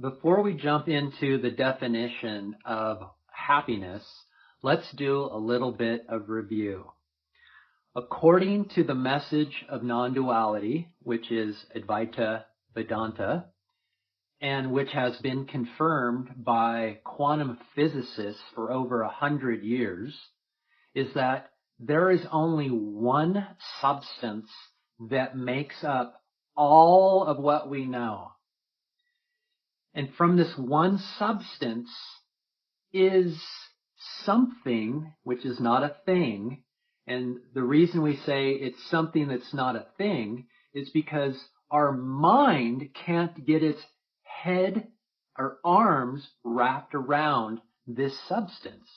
Before we jump into the definition of happiness, let's do a little bit of review. According to the message of non-duality, which is Advaita Vedanta, and which has been confirmed by quantum physicists for over 100 years, is that there is only one substance that makes up all of what we know. And from this one substance is something which is not a thing. And the reason we say it's something that's not a thing is because our mind can't get its head or arms wrapped around this substance,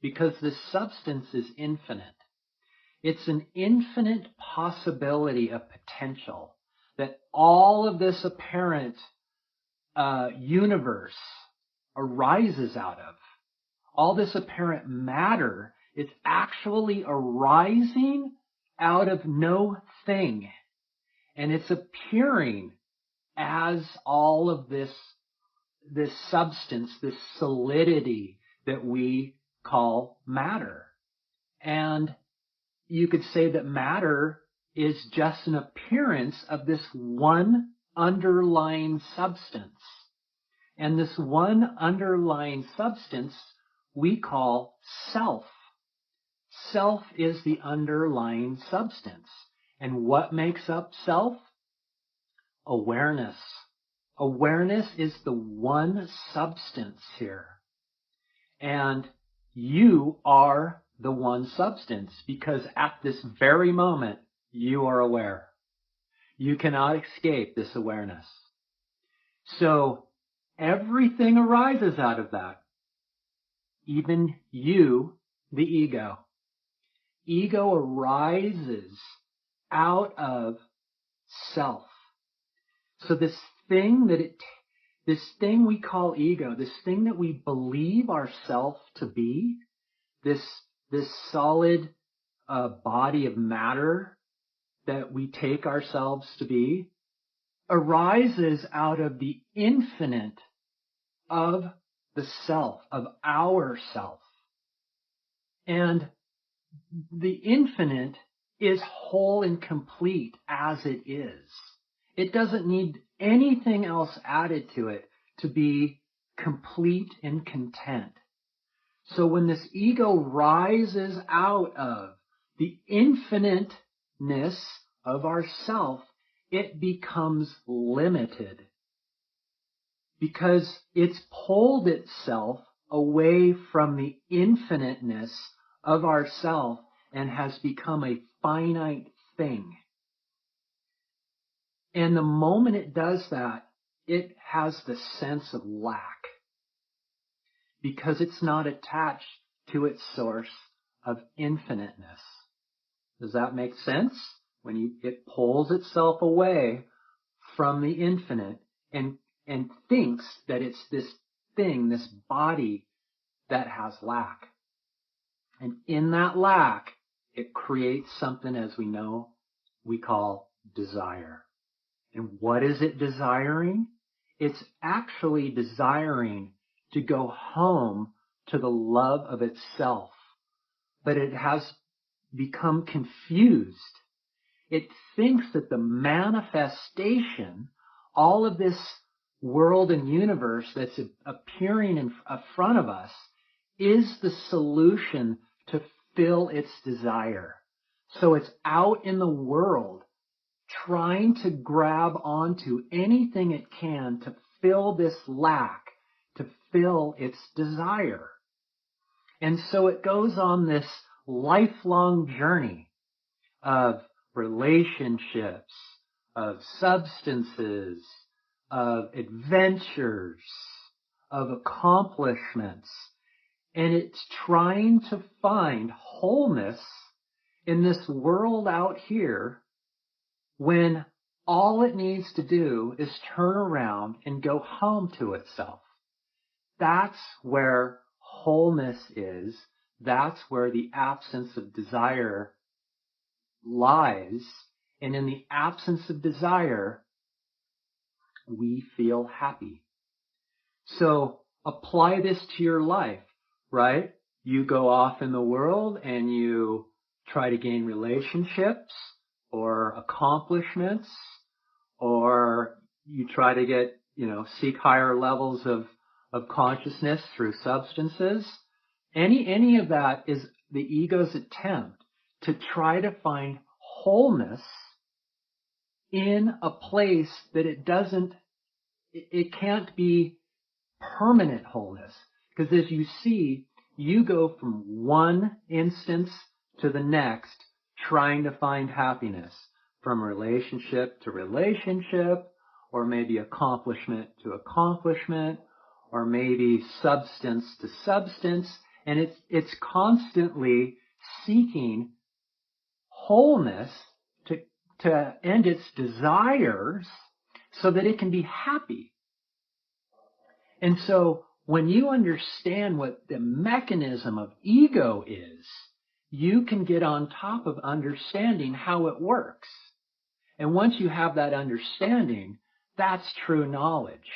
because this substance is infinite. It's an infinite possibility of potential that all of this apparent universe arises out of. All this apparent matter is actually arising out of no thing. And it's appearing as all of this substance, this solidity that we call matter. And you could say that matter is just an appearance of this one underlying substance. And this one underlying substance we call self. Self is the underlying substance. And what makes up self? Awareness. Awareness is the one substance here. And you are the one substance, because at this very moment, you are aware. You cannot escape this awareness. So everything arises out of that. Even you, the ego. Ego arises out of self. So this thing we call ego, this thing that we believe ourself to be, this solid body of matter that we take ourselves to be, arises out of the infinite of the self, of our self. And the infinite is whole and complete as it is. It doesn't need anything else added to it to be complete and content. So when this ego rises out of the infiniteness of ourself, it becomes limited, because it's pulled itself away from the infiniteness of ourself and has become a finite thing. And the moment it does that, it has the sense of lack, because it's not attached to its source of infiniteness. Does that make sense? When it pulls itself away from the infinite and thinks that it's this thing, this body that has lack. And in that lack, it creates something, as we know, we call desire. And what is it desiring? It's actually desiring to go home to the love of itself. But it has become confused. It thinks that the manifestation, all of this world and universe that's appearing in front of us, is the solution to fill its desire. So it's out in the world trying to grab onto anything it can to fill this lack, to fill its desire. And so it goes on this lifelong journey of relationships, of substances, of adventures, of accomplishments. And it's trying to find wholeness in this world out here, when all it needs to do is turn around and go home to itself. That's where wholeness is. That's where the absence of desire lies. And in the absence of desire, we feel happy. So apply this to your life, right? You go off in the world and you try to gain relationships or accomplishments, or you try to get, seek higher levels of consciousness through substances. Any of that is the ego's attempt to try to find wholeness in a place that it can't be permanent wholeness. Because as you see, you go from one instance to the next trying to find happiness, from relationship to relationship, or maybe accomplishment to accomplishment, or maybe substance to substance, and it's constantly seeking wholeness to end its desires so that it can be happy. And so when you understand what the mechanism of ego is, you can get on top of understanding how it works. And once you have that understanding, that's true knowledge.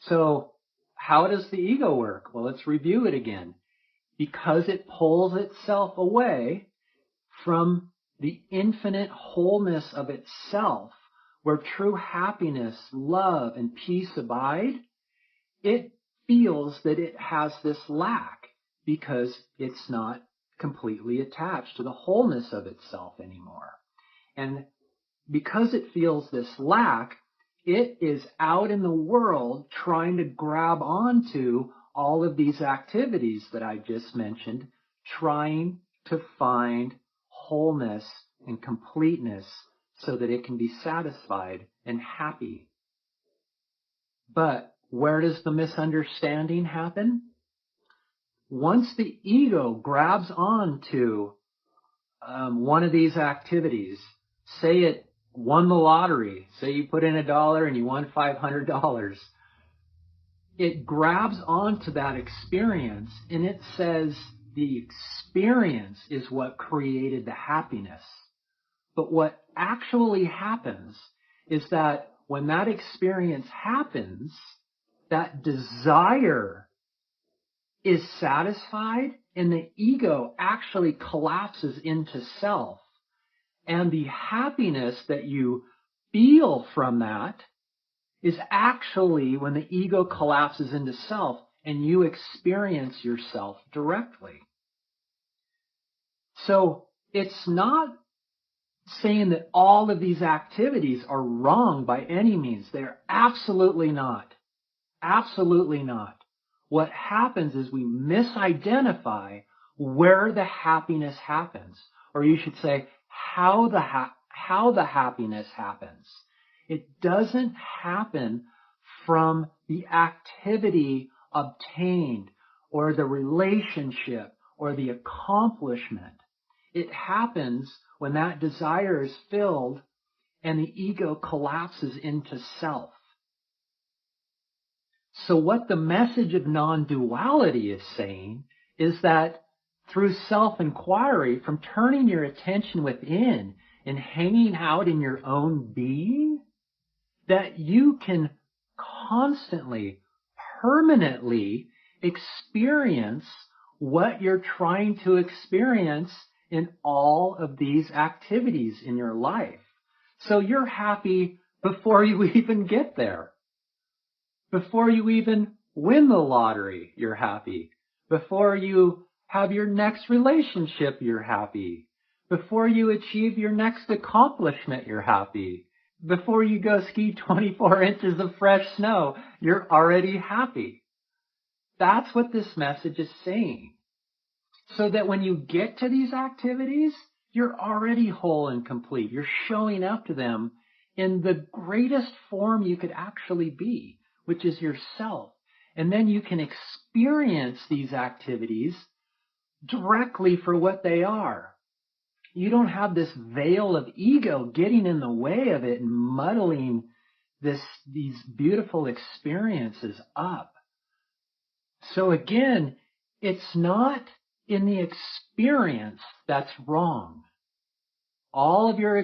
So how does the ego work? Well, let's review it again. Because it pulls itself away from the infinite wholeness of itself, where true happiness, love, and peace abide, it feels that it has this lack because it's not completely attached to the wholeness of itself anymore. And because it feels this lack, it is out in the world trying to grab onto all of these activities that I just mentioned, trying to find wholeness and completeness so that it can be satisfied and happy. But where does the misunderstanding happen? Once the ego grabs onto one of these activities, say it won the lottery, say you put in $1 and you won $500, it grabs onto that experience and it says the experience is what created the happiness. But what actually happens is that when that experience happens, that desire is satisfied and the ego actually collapses into self. And the happiness that you feel from that is actually when the ego collapses into self and you experience yourself directly. So it's not saying that all of these activities are wrong by any means. They're absolutely not. Absolutely not. What happens is we misidentify where the happiness happens, or you should say how the happiness happens. It doesn't happen from the activity obtained or the relationship or the accomplishment. It happens when that desire is filled and the ego collapses into self. So what the message of non-duality is saying is that through self-inquiry, from turning your attention within and hanging out in your own being, that you can constantly, permanently experience what you're trying to experience in all of these activities in your life. So you're happy before you even get there. Before you even win the lottery, you're happy. Before you have your next relationship, you're happy. Before you achieve your next accomplishment, you're happy. Before you go ski 24 inches of fresh snow, you're already happy. That's what this message is saying. So that when you get to these activities, you're already whole and complete. You're showing up to them in the greatest form you could actually be, which is yourself. And then you can experience these activities directly for what they are. You don't have this veil of ego getting in the way of it and muddling these beautiful experiences up. So again, it's not in the experience that's wrong. Most of your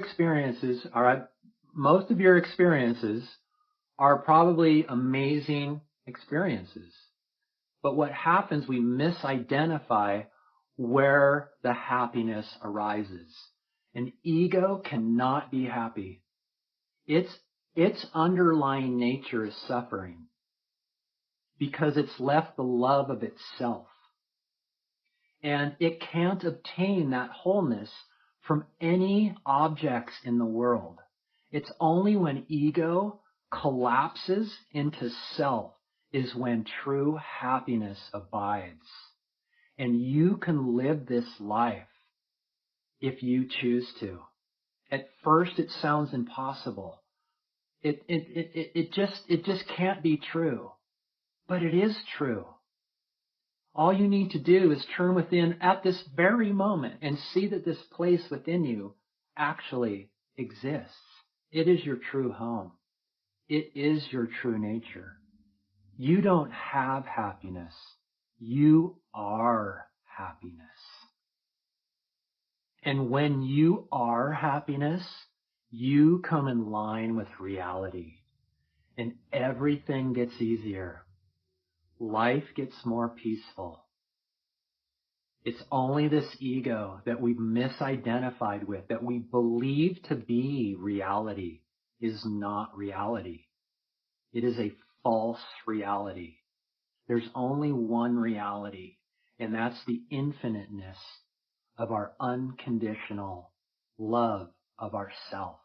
experiences are probably amazing experiences. But what happens, we misidentify where the happiness arises. An ego cannot be happy. Its underlying nature is suffering because it's left the love of itself. And it can't obtain that wholeness from any objects in the world. It's only when ego collapses into self is when true happiness abides. And you can live this life if you choose to. At first it sounds impossible. It just can't be true. But it is true. All you need to do is turn within at this very moment and see that this place within you actually exists. It is your true home. It is your true nature. You don't have happiness. You are happiness. And when you are happiness, you come in line with reality. And everything gets easier. Life gets more peaceful. It's only this ego that we've misidentified with, that we believe to be reality, is not reality. It is a false reality. There's only one reality, and that's the infiniteness of our unconditional love of ourself.